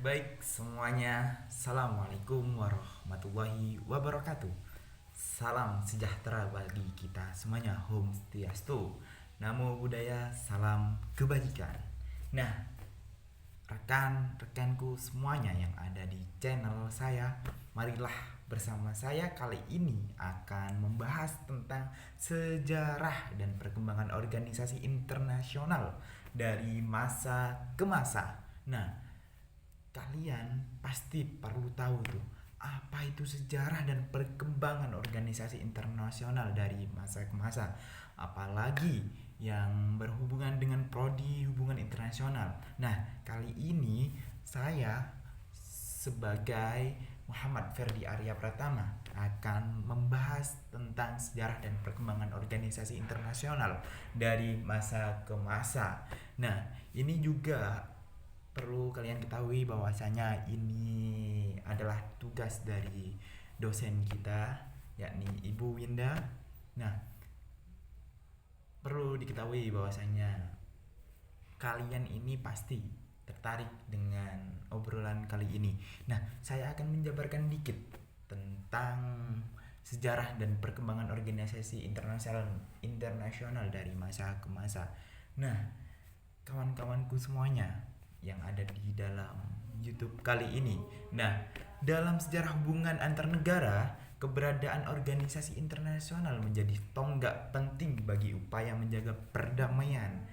Baik semuanya, Assalamualaikum warahmatullahi wabarakatuh. Salam sejahtera bagi kita semuanya, Om Swastiastu, Namo Buddhaya, salam kebajikan. Nah, rekan-rekanku semuanya yang ada di channel saya, marilah bersama saya kali ini akan membahas tentang sejarah dan perkembangan organisasi internasional dari masa ke masa. Nah, kalian pasti perlu tahu tuh apa itu sejarah dan perkembangan organisasi internasional dari masa ke masa, apalagi yang berhubungan dengan prodi hubungan internasional. Nah, kali ini saya sebagai Muhammad Ferdi Arya Pratama akan membahas tentang sejarah dan perkembangan organisasi internasional dari masa ke masa. Nah, ini juga perlu kalian ketahui bahwasanya ini adalah tugas dari dosen kita, yakni Ibu Winda. Nah, perlu diketahui bahwasanya kalian ini pasti tertarik dengan obrolan kali ini. Nah, saya akan menjabarkan dikit tentang sejarah dan perkembangan organisasi internasional dari masa ke masa. Nah, kawan-kawanku semuanya yang ada di dalam YouTube kali ini. Nah, dalam sejarah hubungan antar negara, keberadaan organisasi internasional menjadi tonggak penting bagi upaya menjaga perdamaian,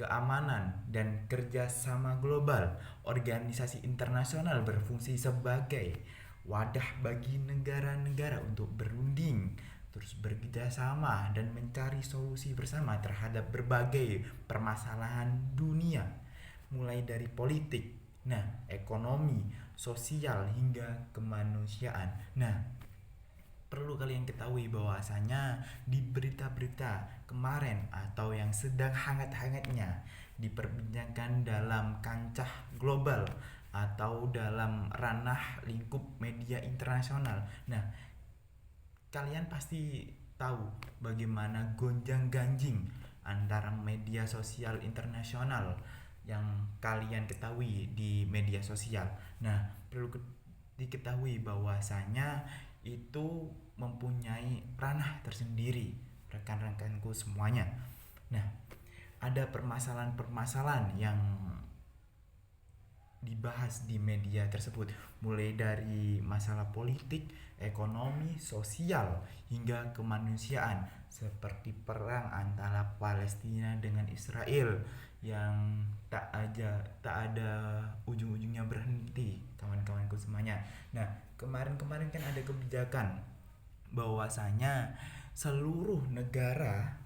keamanan, dan kerjasama global. Organisasi internasional berfungsi sebagai wadah bagi negara-negara untuk berunding, terus bekerjasama dan mencari solusi bersama terhadap berbagai permasalahan dunia, mulai dari politik, ekonomi, sosial hingga kemanusiaan. Nah, perlu kalian ketahui bahwasanya di berita-berita kemarin atau yang sedang hangat-hangatnya diperbincangkan dalam kancah global atau dalam ranah lingkup media internasional. Nah, kalian pasti tahu bagaimana gonjang-ganjing antara media sosial internasional yang kalian ketahui di media sosial. Nah, perlu diketahui bahwasanya itu mempunyai ranah tersendiri, rekan-rekanku semuanya. Nah, ada permasalahan-permasalahan yang dibahas di media tersebut, mulai dari masalah politik, ekonomi, sosial hingga kemanusiaan, seperti perang antara Palestina dengan Israel yang tak ada ujung-ujungnya berhenti, kawan-kawanku semuanya. Nah, kemarin-kemarin kan ada kebijakan bahwasanya seluruh negara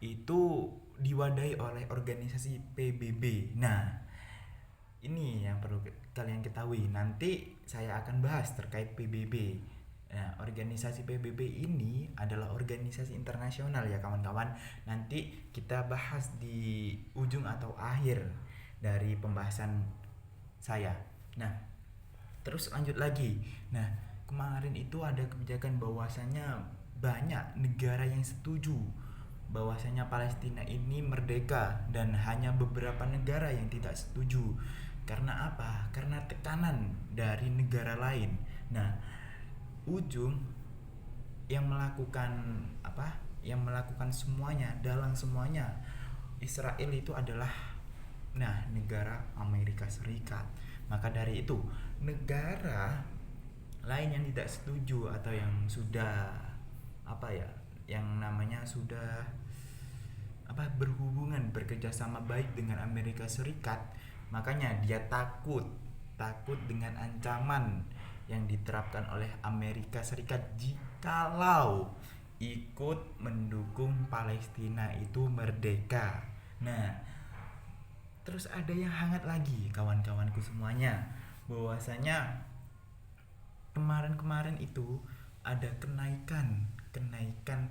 itu diwadahi oleh organisasi PBB. Nah, ini yang perlu kalian ketahui. Nanti saya akan bahas terkait PBB. Nah, organisasi PBB ini adalah organisasi internasional ya kawan-kawan. Nanti kita bahas di ujung atau akhir dari pembahasan saya. Nah, terus lanjut lagi. Nah, kemarin itu ada kebijakan bahwasanya banyak negara yang setuju bahwasanya Palestina ini merdeka dan hanya beberapa negara yang tidak setuju. Karena apa? Karena tekanan dari negara lain. Nah, ujung yang melakukan apa? Yang melakukan semuanya, dalam semuanya Israel itu adalah negara Amerika Serikat. Maka dari itu, negara lain yang tidak setuju atau yang sudah yang namanya sudah berhubungan bekerjasama baik dengan Amerika Serikat, makanya dia takut dengan ancaman yang diterapkan oleh Amerika Serikat jikalau ikut mendukung Palestina itu merdeka. Nah, terus ada yang hangat lagi kawan-kawanku semuanya, bahwasanya kemarin-kemarin itu ada kenaikan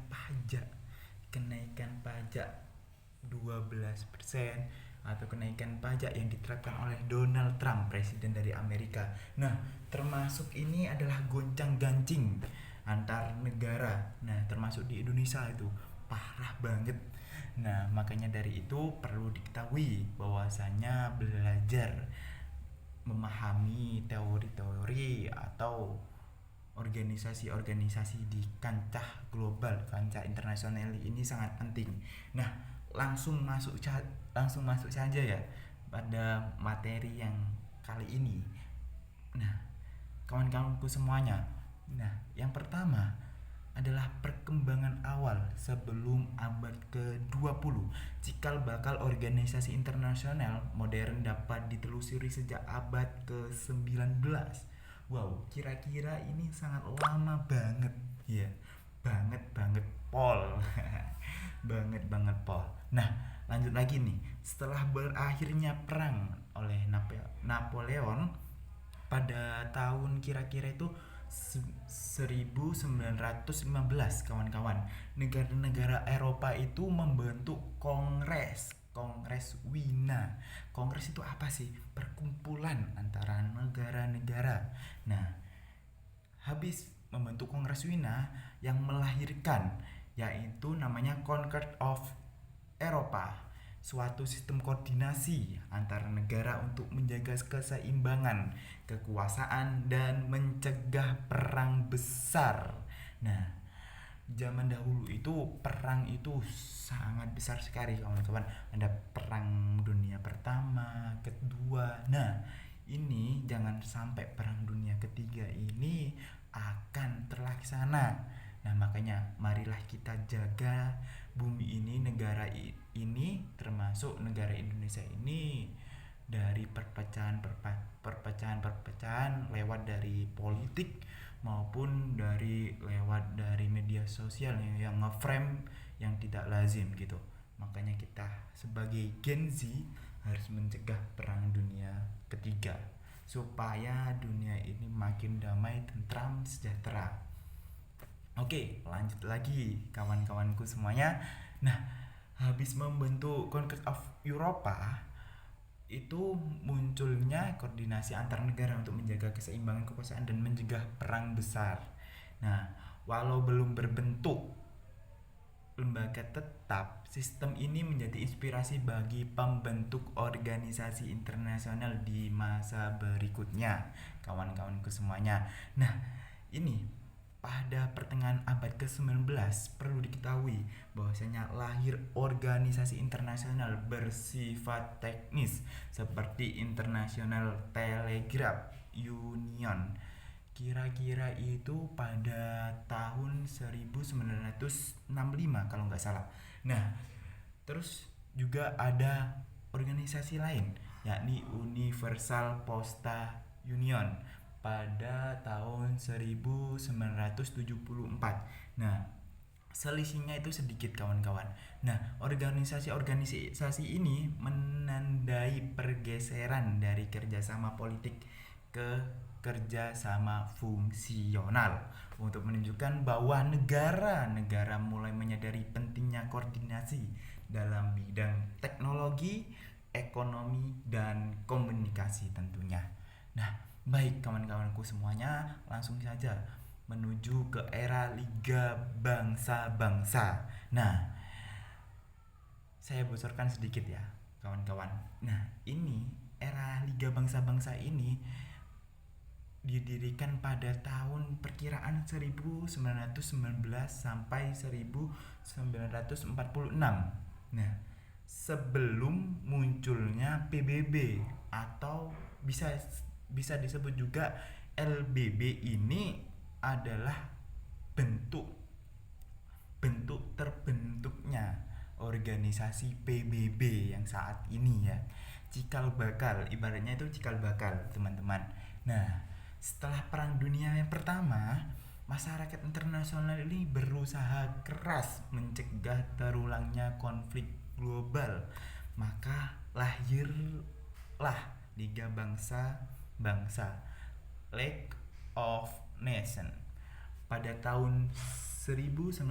pajak 12% atau kenaikan pajak yang diterapkan oleh Donald Trump, presiden dari Amerika. Nah, termasuk ini adalah goncang-gancing antar negara. Nah, termasuk di Indonesia itu parah banget. Nah, makanya dari itu perlu diketahui bahwasanya belajar memahami teori-teori atau organisasi-organisasi di kancah global, kancah internasional ini sangat penting. Nah, langsung masuk saja ya pada materi yang kali ini. Nah, kawan-kawanku semuanya. Nah, yang pertama adalah perkembangan awal sebelum abad ke-20. Cikal bakal organisasi internasional modern dapat ditelusuri sejak abad ke-19. Wow, kira-kira ini sangat lama banget. Ya, banget banget Pol. Banget banget Pol. Nah, lanjut lagi nih. Setelah berakhirnya perang oleh Napoleon pada tahun kira-kira itu 1915, kawan-kawan, negara-negara Eropa itu membentuk Kongres Wina. Kongres itu apa sih? Perkumpulan antara negara-negara. Nah, habis membentuk Kongres Wina yang melahirkan yaitu namanya Concord of Eropa, suatu sistem koordinasi antara negara untuk menjaga keseimbangan kekuasaan dan mencegah perang besar. Nah, zaman dahulu itu perang itu sangat besar sekali, kawan-kawan. Ada perang dunia pertama, kedua. Nah, ini jangan sampai perang dunia ketiga ini akan terlaksana. Nah, makanya marilah kita jaga bumi ini, negara ini, termasuk negara Indonesia ini, dari perpecahan lewat dari politik maupun lewat dari media sosial yang ngeframe yang tidak lazim gitu. Makanya kita sebagai Gen Z harus mencegah perang dunia ketiga supaya dunia ini makin damai, tentram, sejahtera. Oke, lanjut lagi kawan-kawanku semuanya. Nah, habis membentuk Congress of Europa, itu munculnya koordinasi antar negara untuk menjaga keseimbangan kekuasaan dan mencegah perang besar. Nah, walau belum berbentuk lembaga tetap, sistem ini menjadi inspirasi bagi pembentuk organisasi internasional di masa berikutnya, kawan-kawanku semuanya. Nah, ini pada pertengahan abad ke-19 perlu diketahui bahwasanya lahir organisasi internasional bersifat teknis seperti International Telegraph Union. Kira-kira itu pada tahun 1965 kalau nggak salah. Nah, terus juga ada organisasi lain yakni Universal Postal Union pada tahun 1974. Nah, selisihnya itu sedikit, kawan-kawan. Nah, organisasi ini menandai pergeseran dari kerjasama politik ke kerjasama fungsional untuk menunjukkan bahwa negara-negara mulai menyadari pentingnya koordinasi dalam bidang teknologi, ekonomi, dan komunikasi tentunya. Nah, baik kawan-kawanku semuanya, langsung saja menuju ke era Liga Bangsa-Bangsa. Nah, saya bocorkan sedikit ya, kawan-kawan. Nah, ini era Liga Bangsa-Bangsa ini didirikan pada tahun perkiraan 1919 sampai 1946. Nah, sebelum munculnya PBB atau bisa disebut juga LBB, ini adalah bentuk terbentuknya organisasi PBB yang saat ini ya. Cikal bakal, ibaratnya itu cikal bakal, teman-teman. Nah, setelah Perang Dunia yang Pertama, masyarakat internasional ini berusaha keras mencegah terulangnya konflik global. Maka lahirlah Liga Bangsa-Bangsa, League of Nations, pada tahun 1919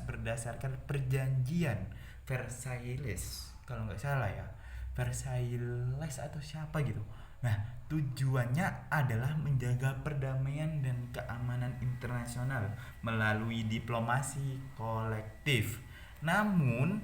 berdasarkan perjanjian Versailles, kalau nggak salah ya, Versailles atau siapa gitu. Nah, tujuannya adalah menjaga perdamaian dan keamanan internasional melalui diplomasi kolektif. Namun,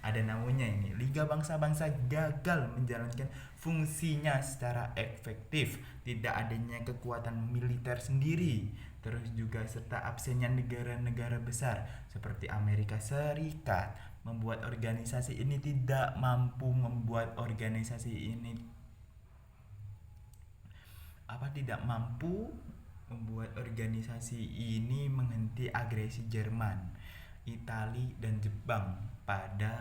ada namunnya ini. Liga Bangsa-Bangsa gagal menjalankan fungsinya secara efektif. Tidak adanya kekuatan militer sendiri. Terus juga serta absennya negara-negara besar seperti Amerika Serikat membuat organisasi ini tidak mampu membuat organisasi ini tidak mampu membuat organisasi ini menghenti agresi Jerman, Italia dan Jepang pada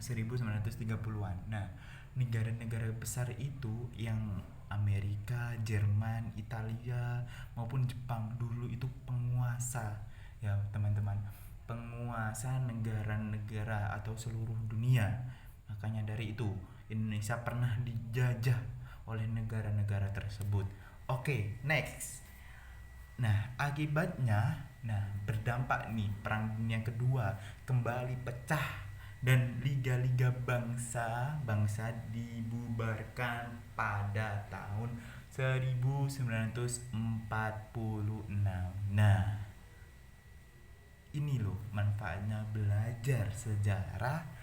1930-an. Nah, negara-negara besar itu yang Amerika, Jerman, Italia maupun Jepang dulu itu penguasa ya teman-teman, penguasa negara-negara atau seluruh dunia. Makanya dari itu Indonesia pernah dijajah oleh negara-negara tersebut. Oke, next. Akibatnya, berdampak nih Perang Dunia Kedua kembali pecah dan liga-liga bangsa-bangsa dibubarkan pada tahun 1946. Ini loh manfaatnya belajar sejarah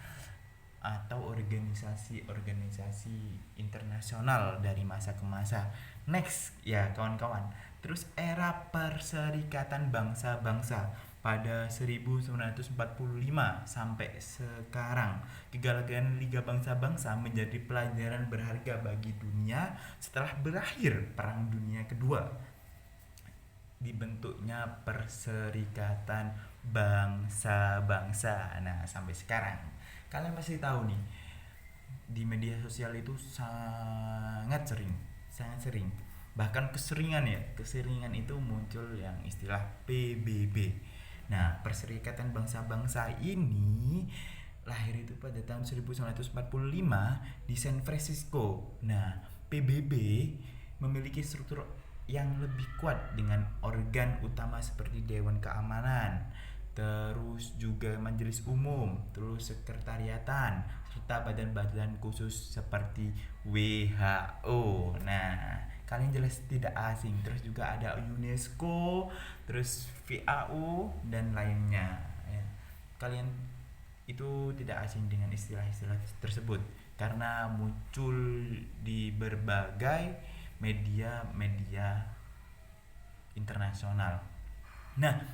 atau organisasi-organisasi internasional dari masa ke masa. Next ya kawan-kawan. Terus era Perserikatan Bangsa-Bangsa pada 1945 sampai sekarang. Kegagalan Liga Bangsa-Bangsa menjadi pelajaran berharga bagi dunia setelah berakhir Perang Dunia Kedua. Dibentuknya Perserikatan Bangsa-Bangsa. Sampai sekarang kalian pasti tahu nih, di media sosial itu sangat sering bahkan keseringan itu muncul yang istilah PBB. Perserikatan Bangsa-Bangsa ini lahir itu pada tahun 1945 di San Francisco. PBB memiliki struktur yang lebih kuat dengan organ utama seperti Dewan Keamanan, terus juga Majelis Umum, terus sekretariatan, serta badan-badan khusus seperti WHO. Kalian jelas tidak asing. Terus juga ada UNESCO, terus FAO dan lainnya. Kalian itu tidak asing dengan istilah-istilah tersebut karena muncul di berbagai media-media internasional.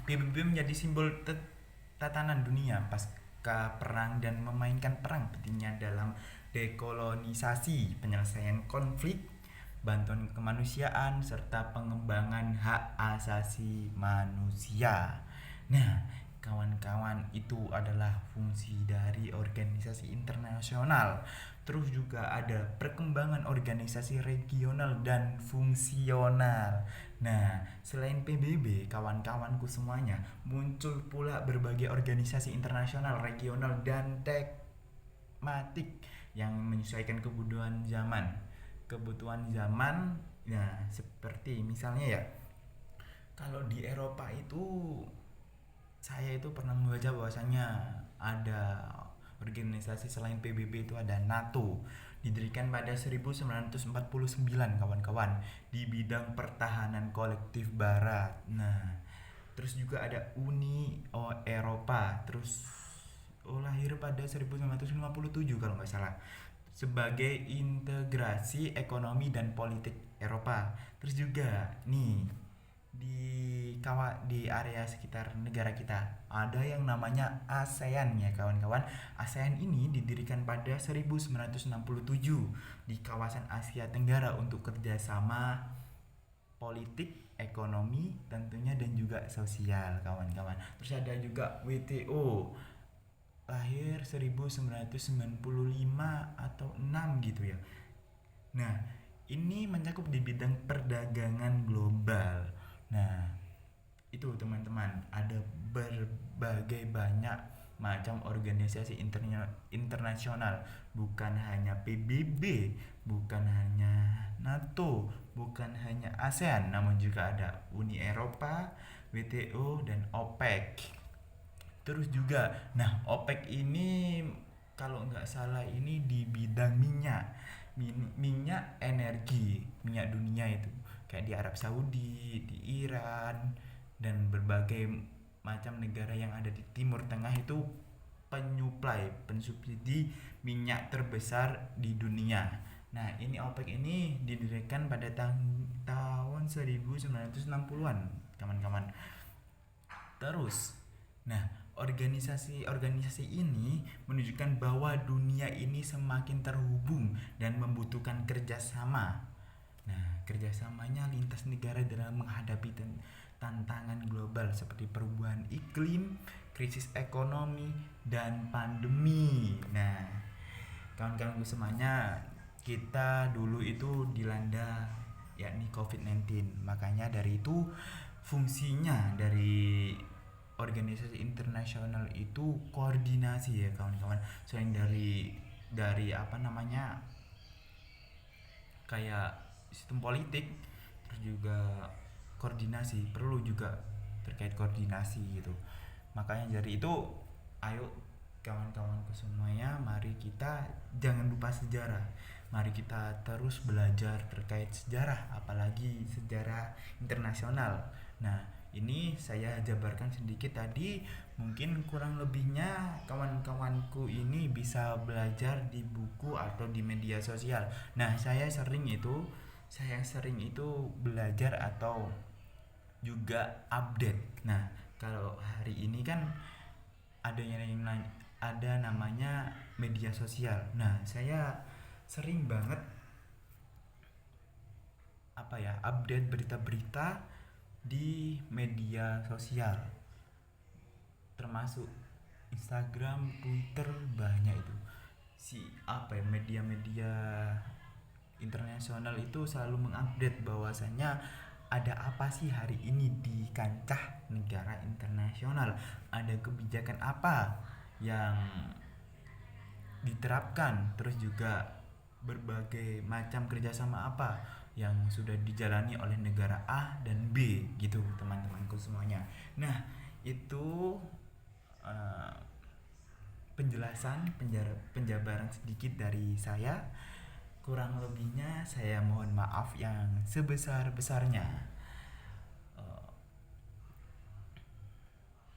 PBB menjadi simbol tatanan dunia pasca perang dan memainkan perang pentingnya dalam dekolonisasi, penyelesaian konflik, bantuan kemanusiaan, serta pengembangan hak asasi manusia. Kawan-kawan, itu adalah fungsi dari organisasi internasional. Terus juga ada perkembangan organisasi regional dan fungsional. Selain PBB, kawan-kawanku semuanya, muncul pula berbagai organisasi internasional, regional dan tematik yang menyesuaikan kebutuhan zaman. Seperti misalnya ya, kalau di Eropa itu saya itu pernah membaca bahwasanya ada organisasi selain PBB itu ada NATO, didirikan pada 1949 kawan-kawan di bidang pertahanan kolektif barat. Terus juga ada Uni Eropa, terus lahir pada 1957 kalau nggak salah, sebagai integrasi ekonomi dan politik Eropa. Terus juga nih di area sekitar negara kita ada yang namanya ASEAN ya kawan-kawan. ASEAN ini didirikan pada 1967 di kawasan Asia Tenggara untuk kerjasama politik, ekonomi tentunya dan juga sosial kawan-kawan. Terus ada juga WTO, lahir 1995 atau 6 gitu ya. Ini mencakup di bidang perdagangan global. Itu teman-teman, ada berbagai banyak macam organisasi internasional, bukan hanya PBB, bukan hanya NATO, bukan hanya ASEAN, namun juga ada Uni Eropa, WTO dan OPEC. Terus juga, OPEC ini kalau nggak salah ini di bidang minyak energi, minyak dunia itu kayak di Arab Saudi, di Iran dan berbagai macam negara yang ada di Timur Tengah itu pensubsidi minyak terbesar di dunia. Nah, ini OPEC ini didirikan pada tahun 1960-an, kawan-kawan. Terus, nah, organisasi-organisasi ini menunjukkan bahwa dunia ini semakin terhubung dan membutuhkan kerjasama. Nah, kerjasamanya lintas negara dalam menghadapi tantangan global seperti perubahan iklim, krisis ekonomi, dan pandemi. Nah, kawan-kawan semuanya, kita dulu itu dilanda yakni COVID-19. Makanya dari itu fungsinya dari organisasi internasional itu koordinasi ya kawan-kawan. Selain dari apa namanya kayak sistem politik, terus juga koordinasi, perlu juga terkait koordinasi gitu. Makanya dari itu, ayo kawan-kawanku semuanya, mari kita jangan lupa sejarah. Mari kita terus belajar terkait sejarah, apalagi sejarah internasional. Nah, ini saya jabarkan sedikit tadi, mungkin kurang lebihnya kawan-kawanku ini bisa belajar di buku atau di media sosial. Nah, saya sering itu belajar atau juga update. Nah, kalau hari ini kan ada namanya media sosial. Nah, saya sering banget update berita-berita di media sosial, termasuk Instagram, Twitter, banyak itu. Media-media internasional itu selalu mengupdate bahwasanya ada apa sih hari ini di kancah negara internasional, ada kebijakan apa yang diterapkan, terus juga berbagai macam kerjasama apa yang sudah dijalani oleh negara A dan B gitu teman-temanku semuanya. Nah, itu uh, penjabaran sedikit dari saya. Kurang lebihnya saya mohon maaf yang sebesar-besarnya.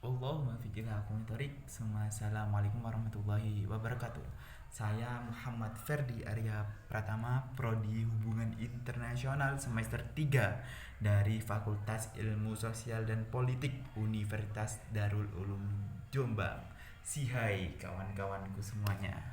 Allahumma fiqh hakum tarik. Assalamualaikum warahmatullahi wabarakatuh. Saya Muhammad Ferdi Arya Pratama, Prodi Hubungan Internasional semester 3 dari Fakultas Ilmu Sosial dan Politik Universitas Darul Ulum Jombang. Sihai kawan-kawanku semuanya.